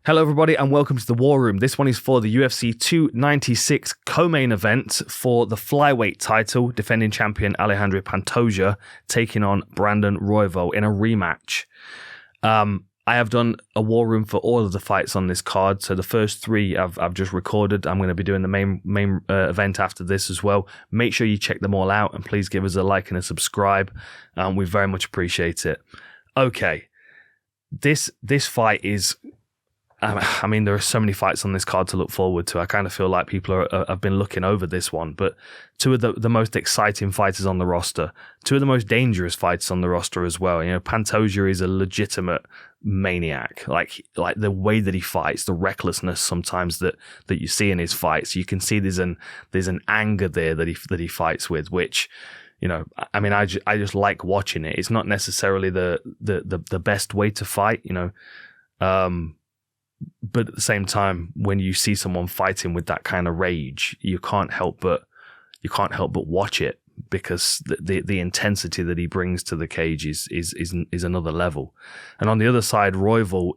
Hello, everybody, and welcome to the War Room. This one is for the UFC 296 co-main event for the Flyweight title. Defending champion Alexandre Pantoja taking on Brandon Royval in a rematch. I have done a War Room for all of the fights on this card. So the first three I've just recorded. I'm going to be doing the main event after this as well. Make sure you check them all out, and please give us a like and a subscribe. We very much appreciate it. Okay, this fight is. I mean, there are so many fights on this card to look forward to. I kind of feel like people have been looking over this one, but two of the most exciting fighters on the roster, two of the most dangerous fighters on the roster as well. You know, Pantoja is a legitimate maniac. Like the way that he fights, the recklessness sometimes that you see in his fights. You can see there's an anger there that he fights with, which, you know, I mean, I just like watching it. It's not necessarily the best way to fight, you know. But at the same time, when you see someone fighting with that kind of rage, you can't help but watch it, because the intensity that he brings to the cage is another level. And on the other side, Royval,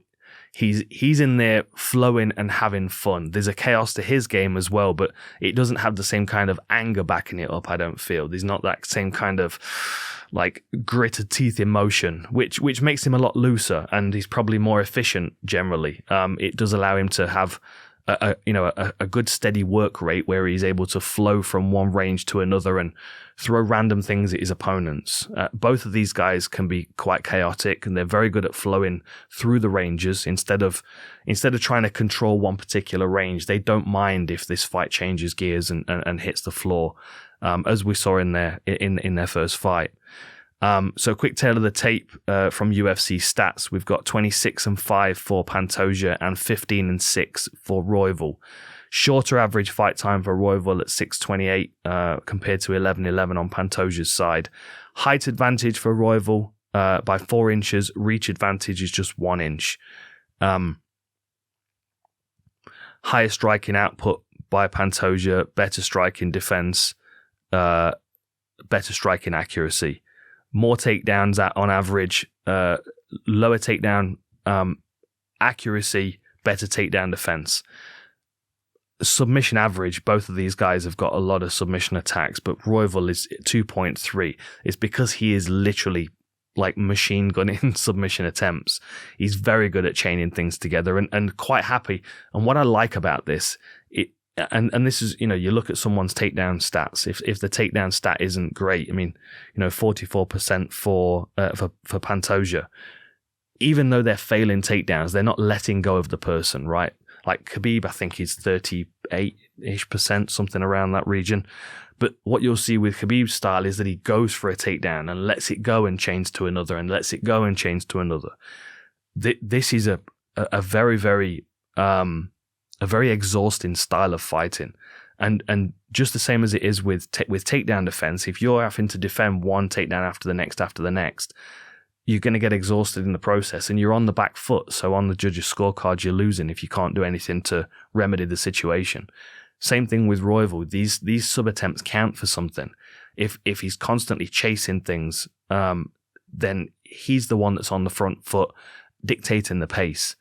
he's in there flowing and having fun. There's a chaos to his game as well, but it doesn't have the same kind of anger backing it up, I don't feel. There's not that same kind of like gritted teeth emotion, which makes him a lot looser, and he's probably more efficient generally. It does allow him to have a good steady work rate where he's able to flow from one range to another and throw random things at his opponents. Both of these guys can be quite chaotic, and they're very good at flowing through the ranges. Instead of trying to control one particular range, they don't mind if this fight changes gears and hits the floor, as we saw in their first fight. So quick tale of the tape from UFC stats. We've got 26-5 for Pantoja and 15-6 for Royval. Shorter average fight time for Royval at 6:28 compared to 11:11 on Pantoja's side. Height advantage for Royval by 4 inches. Reach advantage is just 1 inch. Higher striking output by Pantoja. Better striking defense. Better striking accuracy. More takedowns on average, lower takedown accuracy, better takedown defense. Submission average, both of these guys have got a lot of submission attacks, but Royval is 2.3. It's because he is literally like machine gunning submission attempts. He's very good at chaining things together and quite happy. And what I like about this, and this is, you know, you look at someone's takedown stats. If the takedown stat isn't great, I mean, you know, 44% for Pantoja, even though they're failing takedowns, they're not letting go of the person, right? Like Khabib, I think he's 38-ish%, something around that region. But what you'll see with Khabib's style is that he goes for a takedown and lets it go and chains to another and lets it go and chains to another. This is a very, very a very exhausting style of fighting, and just the same as it is with takedown defense. If you're having to defend one takedown after the next, you're going to get exhausted in the process, and you're on the back foot. So on the judges' scorecard, you're losing if you can't do anything to remedy the situation. Same thing with Royval. These sub attempts count for something. If he's constantly chasing things, then he's the one that's on the front foot, dictating the pace.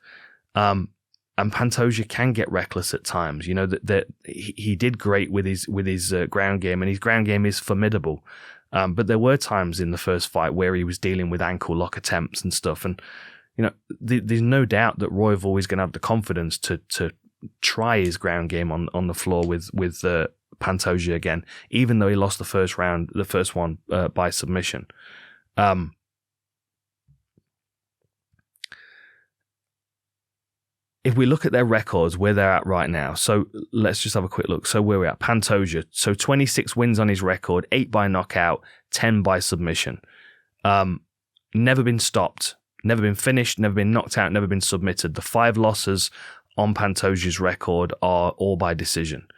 And Pantoja can get reckless at times. You know that he did great with his ground game, and his ground game is formidable. But there were times in the first fight where he was dealing with ankle lock attempts and stuff. And you know, there's no doubt that Royval is going to have the confidence to try his ground game on the floor with Pantoja again, even though he lost the first one by submission. If we look at their records, where they're at right now, so let's just have a quick look. So where we're at, Pantoja, so 26 wins on his record, 8 by knockout, 10 by submission. Never been stopped, never been finished, never been knocked out, never been submitted. The 5 losses on Pantoja's record are all by decision.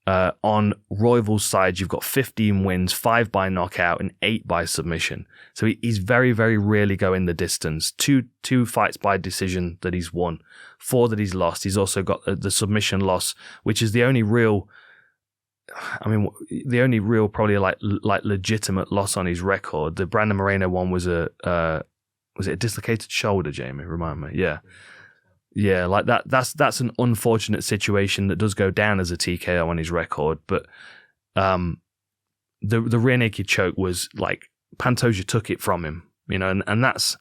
On Royval's side, you've got 15 wins, 5 by knockout and 8 by submission. So he's very, very rarely going the distance. Two fights by decision that he's won, 4 that he's lost. He's also got the submission loss, which is the only real probably like legitimate loss on his record. The Brandon Moreno one was was it a dislocated shoulder, Jamie? Remind me. Yeah. Yeah, like that's an unfortunate situation that does go down as a TKO on his record, but the rear naked choke was like Pantoja took it from him, you know, and that's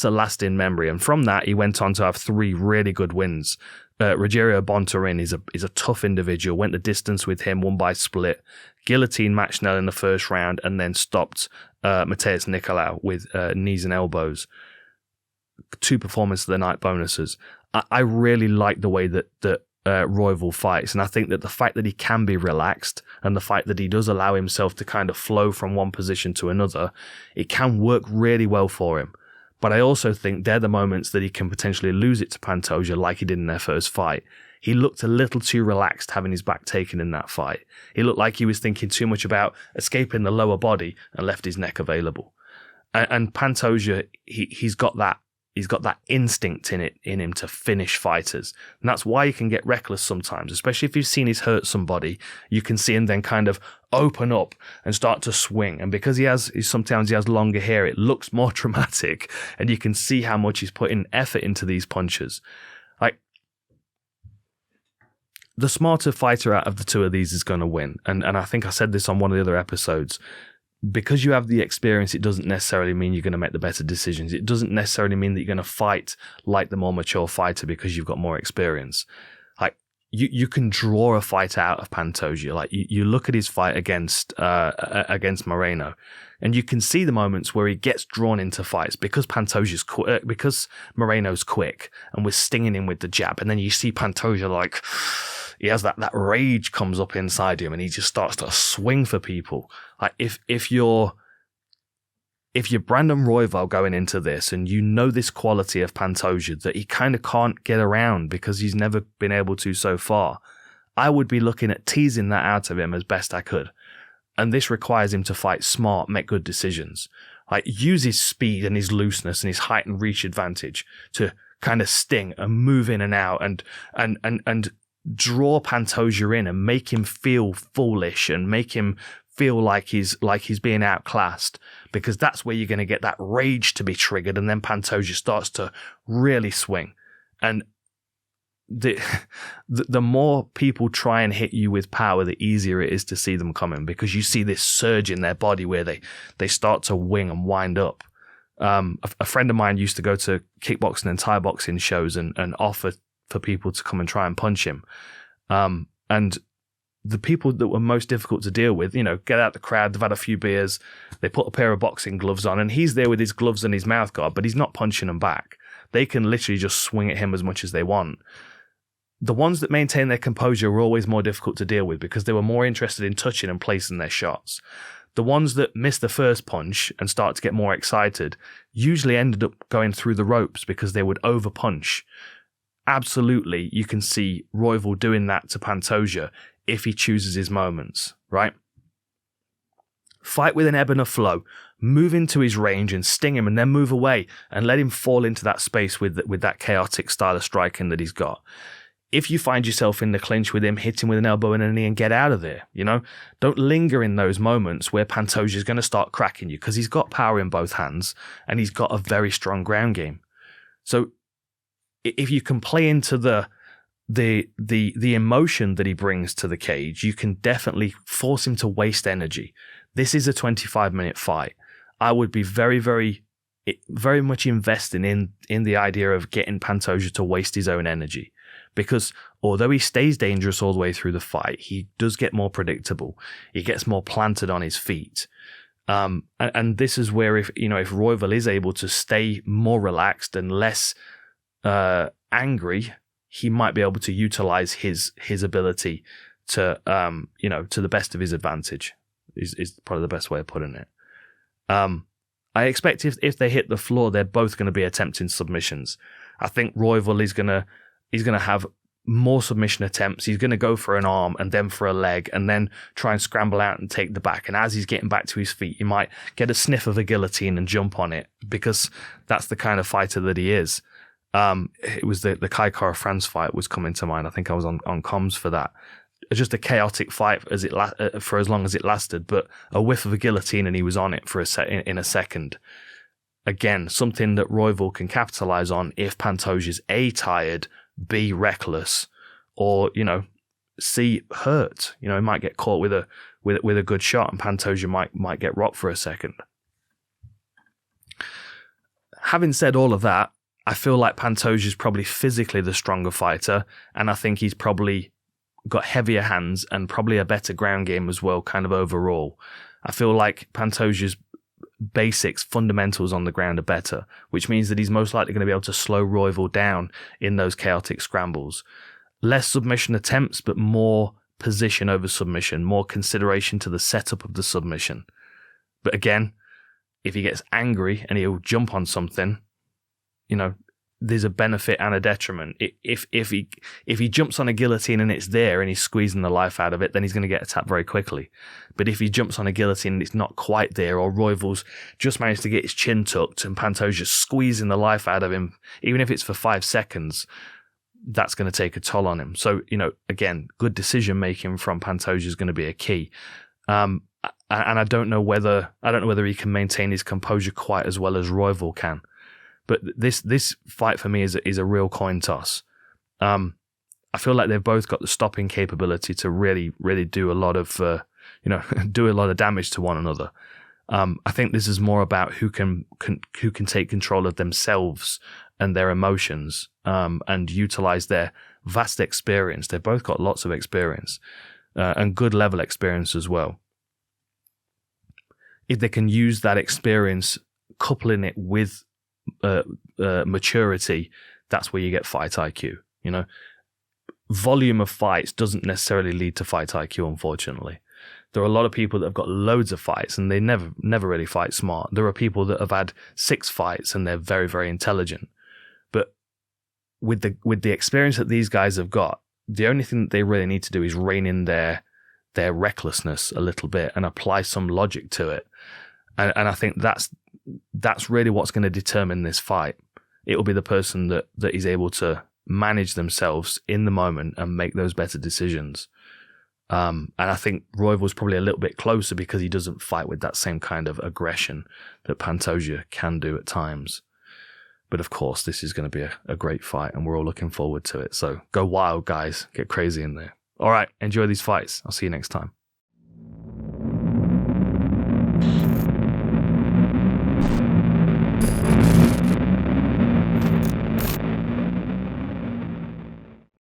a lasting memory. And from that, he went on to have 3 really good wins. Rogerio Bontorin is a tough individual. Went the distance with him, won by split, guillotine Machnell in the first round, and then stopped Mateus Nicolau with knees and elbows. 2 performance of the night bonuses. I really like the way that Royval fights, and I think that the fact that he can be relaxed and the fact that he does allow himself to kind of flow from one position to another, it can work really well for him. But I also think they're the moments that he can potentially lose it to Pantoja like he did in their first fight. He looked a little too relaxed having his back taken in that fight. He looked like he was thinking too much about escaping the lower body and left his neck available. And Pantoja, he's got that instinct in him to finish fighters. And that's why he can get reckless sometimes, especially if you've seen he's hurt somebody. You can see him then kind of open up and start to swing. And because sometimes he has longer hair, it looks more dramatic. And you can see how much he's putting effort into these punches. Like, the smarter fighter out of the 2 of these is going to win. And I think I said this on one of the other episodes. Because you have the experience, it doesn't necessarily mean you're going to make the better decisions. It doesn't necessarily mean that you're going to fight like the more mature fighter because you've got more experience. Like, you can draw a fight out of Pantoja. Like, you look at his fight against Moreno, and you can see the moments where he gets drawn into fights because because Moreno's quick and we're stinging him with the jab, and then you see Pantoja like he has that rage comes up inside him, and he just starts to swing for people. Like, if you're Brandon Royval going into this, and you know this quality of Pantoja that he kind of can't get around because he's never been able to so far, I would be looking at teasing that out of him as best I could. And this requires him to fight smart, make good decisions. Like, use his speed and his looseness and his height and reach advantage to kind of sting and move in and out and draw Pantoja in and make him feel foolish and make him feel like he's being outclassed, because that's where you're going to get that rage to be triggered, and then Pantoja starts to really swing. And the more people try and hit you with power, the easier it is to see them coming, because you see this surge in their body where they start to wing and wind up. A friend of mine used to go to kickboxing and Thai boxing shows and offer for people to come and try and punch him. And the people that were most difficult to deal with, you know, get out the crowd, they've had a few beers, they put a pair of boxing gloves on, and he's there with his gloves and his mouth guard, but he's not punching them back. They can literally just swing at him as much as they want. The ones that maintain their composure were always more difficult to deal with because they were more interested in touching and placing their shots. The ones that miss the first punch and start to get more excited usually ended up going through the ropes because they would over-punch. Absolutely, you can see Royval doing that to Pantoja if he chooses his moments, right? Fight with an ebb and a flow. Move into his range and sting him, and then move away and let him fall into that space with that chaotic style of striking that he's got. If you find yourself in the clinch with him, hit him with an elbow and a knee and get out of there, you know? Don't linger in those moments where Pantoja is going to start cracking you, because he's got power in both hands and he's got a very strong ground game. So if you can play into the emotion that he brings to the cage, you can definitely force him to waste energy. This is a 25-minute fight. I would be very, very, very much investing in the idea of getting Pantoja to waste his own energy, because although he stays dangerous all the way through the fight, he does get more predictable. He gets more planted on his feet. And this is where if Royval is able to stay more relaxed and less angry, he might be able to utilize his ability to to the best of his advantage is probably the best way of putting it. I expect if they hit the floor, they're both going to be attempting submissions. I think Royval is going to have more submission attempts. He's going to go for an arm and then for a leg and then try and scramble out and take the back. And as he's getting back to his feet, he might get a sniff of a guillotine and jump on it, because that's the kind of fighter that he is. It was the Kai Kara France fight was coming to mind. I think I was on comms for that. Just a chaotic fight for as long as it lasted, but a whiff of a guillotine and he was on it in a second. again, something that Royval can capitalize on if Pantoja's A, tired, B, reckless, or, C, hurt. He might get caught with a good shot, and Pantoja might get rocked for a second. Having said all of that, I feel like Pantoja's probably physically the stronger fighter, and I think he's probably got heavier hands and probably a better ground game as well, kind of overall. I feel like Pantoja's basics, fundamentals on the ground are better, which means that he's most likely going to be able to slow Royval down in those chaotic scrambles. Less submission attempts, but more position over submission, more consideration to the setup of the submission. But again, if he gets angry and he'll jump on something, there's a benefit and a detriment. If he jumps on a guillotine and it's there and he's squeezing the life out of it, then he's going to get attacked very quickly. But if he jumps on a guillotine and it's not quite there, or Royval's just managed to get his chin tucked and Pantoja's squeezing the life out of him, even if it's for 5 seconds, that's going to take a toll on him. So, again, good decision making from Pantoja is going to be a key. And I don't know whether he can maintain his composure quite as well as Royval can. But this fight for me is a real coin toss. I feel like they've both got the stopping capability to really, really do a lot of do a lot of damage to one another. I think this is more about who can take control of themselves and their emotions, and utilize their vast experience. They've both got lots of experience, and good level experience as well. If they can use that experience, coupling it with maturity, that's where you get fight IQ. Volume of fights doesn't necessarily lead to fight IQ, unfortunately. There are a lot of people that have got loads of fights and they never really fight smart. There are people that have had 6 fights and they're very, very intelligent. But with the experience that these guys have got, the only thing that they really need to do is rein in their recklessness a little bit and apply some logic to it. And I think that's really what's going to determine this fight. It will be the person that is able to manage themselves in the moment and make those better decisions. And I think Royval's probably a little bit closer because he doesn't fight with that same kind of aggression that Pantoja can do at times. But of course, this is going to be a great fight and we're all looking forward to it. So go wild, guys. Get crazy in there. All right, enjoy these fights. I'll see you next time.